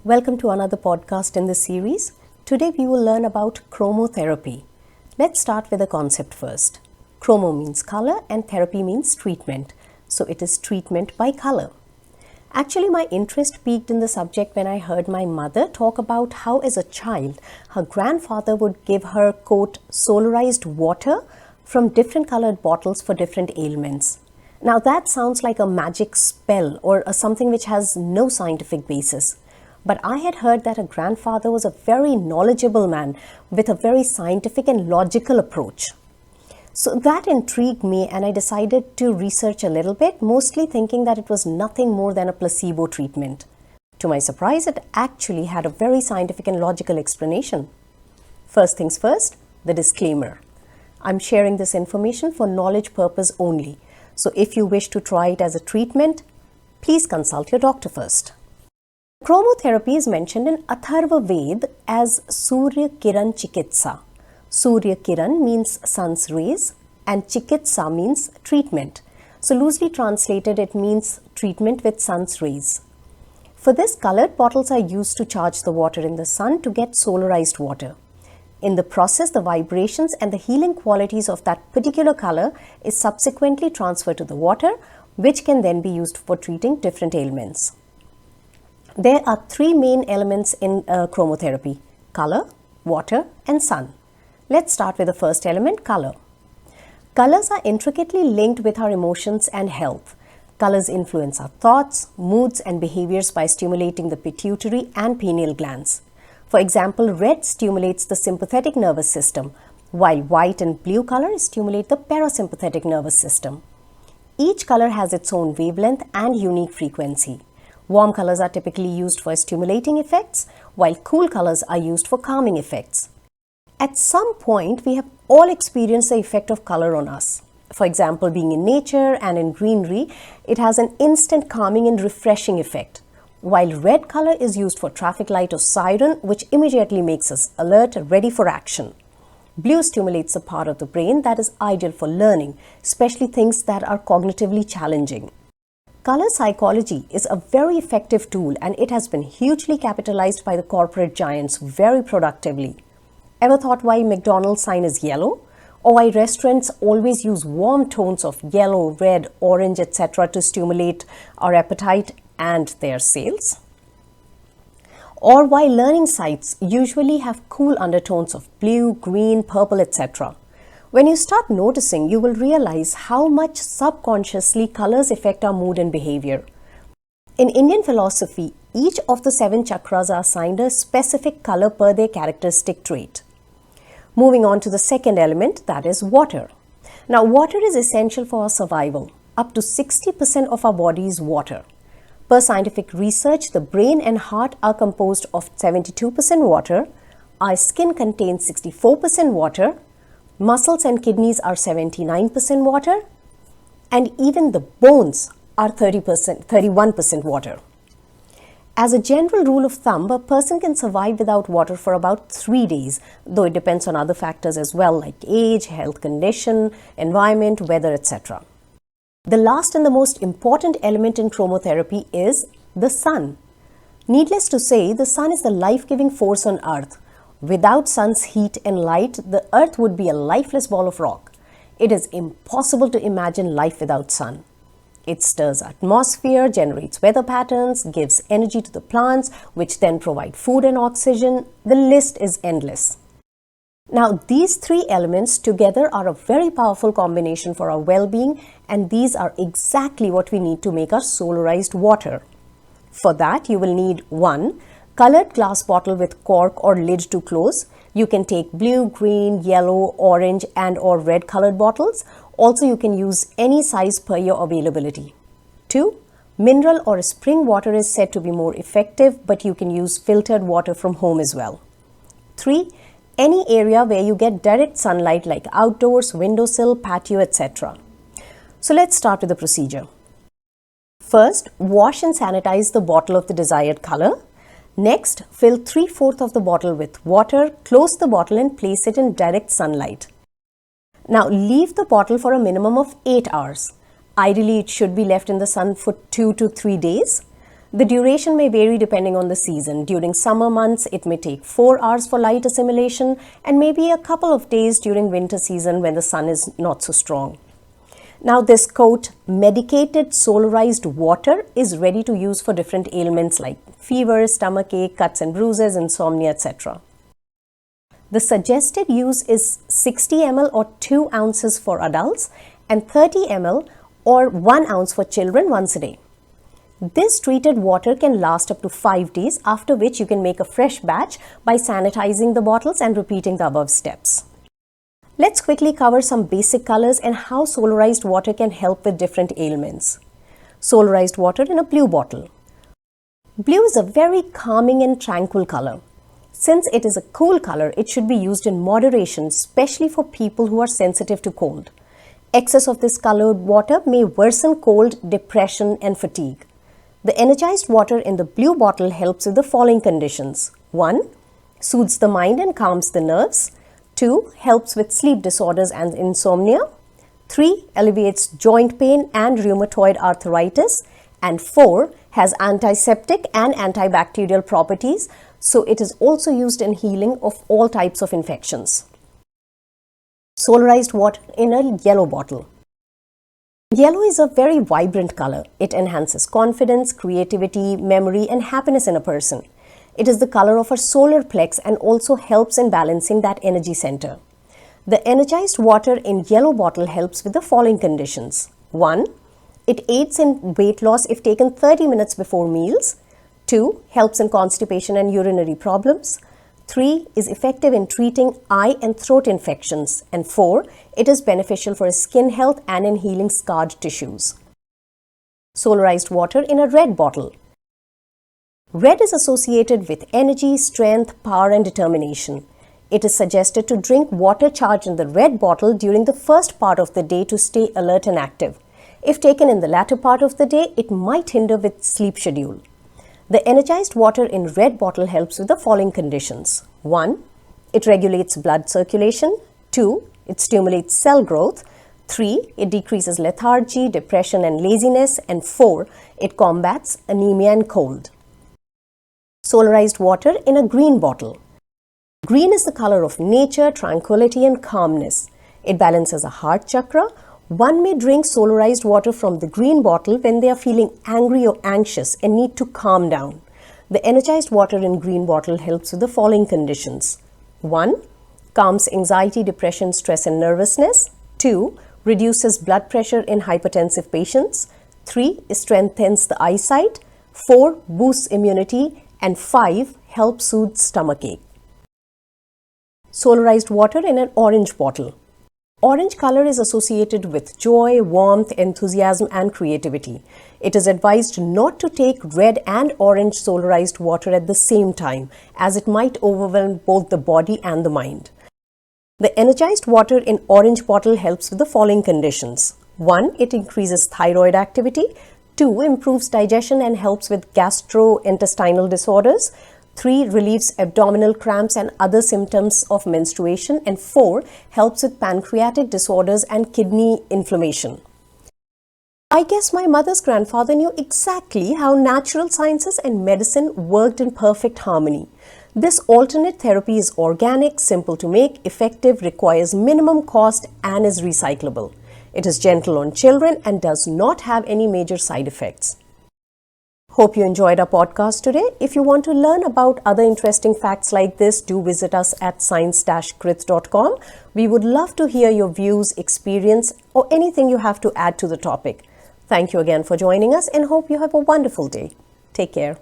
Welcome to another podcast in this series. Today we will learn about chromotherapy. Let's start with the concept first. Chromo means color and therapy means treatment. So it is treatment by color. Actually, my interest peaked in the subject when I heard my mother talk about how as a child, her grandfather would give her, quote, solarized water from different colored bottles for different ailments. Now that sounds like a magic spell or something which has no scientific basis. But I had heard that her grandfather was a very knowledgeable man with a very scientific and logical approach. So that intrigued me and I decided to research a little bit, mostly thinking that it was nothing more than a placebo treatment. To my surprise, it actually had a very scientific and logical explanation. First things first, the disclaimer. I'm sharing this information for knowledge purpose only. So if you wish to try it as a treatment, please consult your doctor first. Chromotherapy is mentioned in Atharva Veda as Surya Kiran Chikitsa. Surya Kiran means sun's rays and Chikitsa means treatment. So loosely translated, it means treatment with sun's rays. For this, colored bottles are used to charge the water in the sun to get solarized water. In the process, the vibrations and the healing qualities of that particular color is subsequently transferred to the water, which can then be used for treating different ailments. There are three main elements in chromotherapy: color, water, and sun. Let's start with the first element, color. Colors are intricately linked with our emotions and health. Colors influence our thoughts, moods, and behaviors by stimulating the pituitary and pineal glands. For example, red stimulates the sympathetic nervous system, while white and blue colors stimulate the parasympathetic nervous system. Each color has its own wavelength and unique frequency. Warm colors are typically used for stimulating effects, while cool colors are used for calming effects. At some point, we have all experienced the effect of color on us. For example, being in nature and in greenery, it has an instant calming and refreshing effect. While red color is used for traffic light or siren, which immediately makes us alert, ready for action. Blue stimulates a part of the brain that is ideal for learning, especially things that are cognitively challenging. Color psychology is a very effective tool and it has been hugely capitalized by the corporate giants very productively. Ever thought why McDonald's sign is yellow? Or why restaurants always use warm tones of yellow, red, orange, etc. to stimulate our appetite and their sales? Or why learning sites usually have cool undertones of blue, green, purple, etc. When you start noticing, you will realize how much subconsciously colors affect our mood and behavior. In Indian philosophy, each of the 7 chakras are assigned a specific color per their characteristic trait. Moving on to the second element, that is water. Now, water is essential for our survival. Up to 60% of our body is water. Per scientific research, the brain and heart are composed of 72% water, our skin contains 64% water, muscles and kidneys are 79% water, and even the bones are 31% water. As a general rule of thumb, a person can survive without water for about 3 days, though it depends on other factors as well, like age, health condition, environment, weather, etc. The last and the most important element in chromotherapy is the sun. Needless to say, the sun is the life-giving force on earth. Without sun's heat and light, the earth would be a lifeless ball of rock. It is impossible to imagine life without sun. It stirs atmosphere, generates weather patterns, gives energy to the plants, which then provide food and oxygen. The list is endless. Now, these 3 elements together are a very powerful combination for our well-being, and these are exactly what we need to make our solarized water. For that, you will need 1. Colored glass bottle with cork or lid to close. You can take blue, green, yellow, orange and or red colored bottles. Also, you can use any size per your availability. 2. Mineral or spring water is said to be more effective, but you can use filtered water from home as well. 3. Any area where you get direct sunlight like outdoors, windowsill, patio, etc. So let's start with the procedure. First, wash and sanitize the bottle of the desired color. Next, fill 3/4 of the bottle with water, close the bottle and place it in direct sunlight. Now leave the bottle for a minimum of 8 hours. Ideally, it should be left in the sun for 2 to 3 days. The duration may vary depending on the season. During summer months, it may take 4 hours for light assimilation and maybe a couple of days during winter season when the sun is not so strong. Now this quote, medicated solarized water is ready to use for different ailments like fever, stomachache, cuts and bruises, insomnia, etc. The suggested use is 60 ml or 2 ounces for adults and 30 ml or 1 ounce for children once a day. This treated water can last up to 5 days, after which you can make a fresh batch by sanitizing the bottles and repeating the above steps. Let's quickly cover some basic colors and how solarized water can help with different ailments. Solarized water in a blue bottle. Blue is a very calming and tranquil color. Since it is a cool color, it should be used in moderation, especially for people who are sensitive to cold. Excess of this colored water may worsen cold, depression, and fatigue. The energized water in the blue bottle helps with the following conditions. 1. Soothes the mind and calms the nerves. 2. Helps with sleep disorders and insomnia. 3. Alleviates joint pain and rheumatoid arthritis. And 4. Has antiseptic and antibacterial properties, so it is also used in healing of all types of infections. Solarized water in a yellow bottle. Yellow is a very vibrant color. It enhances confidence, creativity, memory, and happiness in a person. It is the color of our solar plex and also helps in balancing that energy center. The energized water in yellow bottle helps with the following conditions. 1. It aids in weight loss if taken 30 minutes before meals. 2. Helps in constipation and urinary problems. 3. Is effective in treating eye and throat infections. And 4. It is beneficial for skin health and in healing scarred tissues. Solarized water in a red bottle. Red is associated with energy, strength, power, and determination. It is suggested to drink water charged in the red bottle during the first part of the day to stay alert and active. If taken in the latter part of the day, it might hinder with sleep schedule. The energized water in red bottle helps with the following conditions. 1. It regulates blood circulation. 2. It stimulates cell growth. 3. It decreases lethargy, depression, and laziness. And 4. It combats anemia and cold. Solarized water in a green bottle. Green is the color of nature, tranquility, and calmness. It balances a heart chakra. One may drink solarized water from the green bottle when they are feeling angry or anxious and need to calm down. The energized water in green bottle helps with the following conditions. 1. Calms anxiety, depression, stress, and nervousness. 2. Reduces blood pressure in hypertensive patients. 3. Strengthens the eyesight. 4. Boosts immunity. And 5. Helps soothe stomachache. Solarized water in an orange bottle. Orange color is associated with joy, warmth, enthusiasm, and creativity. It is advised not to take red and orange solarized water at the same time, as it might overwhelm both the body and the mind. The energized water in orange bottle helps with the following conditions. 1. It increases thyroid activity. 2. Improves digestion and helps with gastrointestinal disorders. 3. Relieves abdominal cramps and other symptoms of menstruation. And 4. Helps with pancreatic disorders and kidney inflammation. I guess my mother's grandfather knew exactly how natural sciences and medicine worked in perfect harmony. This alternate therapy is organic, simple to make, effective, requires minimum cost, and is recyclable. It is gentle on children and does not have any major side effects. Hope you enjoyed our podcast today. If you want to learn about other interesting facts like this, do visit us at science-krits.com. We would love to hear your views, experience, or anything you have to add to the topic. Thank you again for joining us and hope you have a wonderful day. Take care.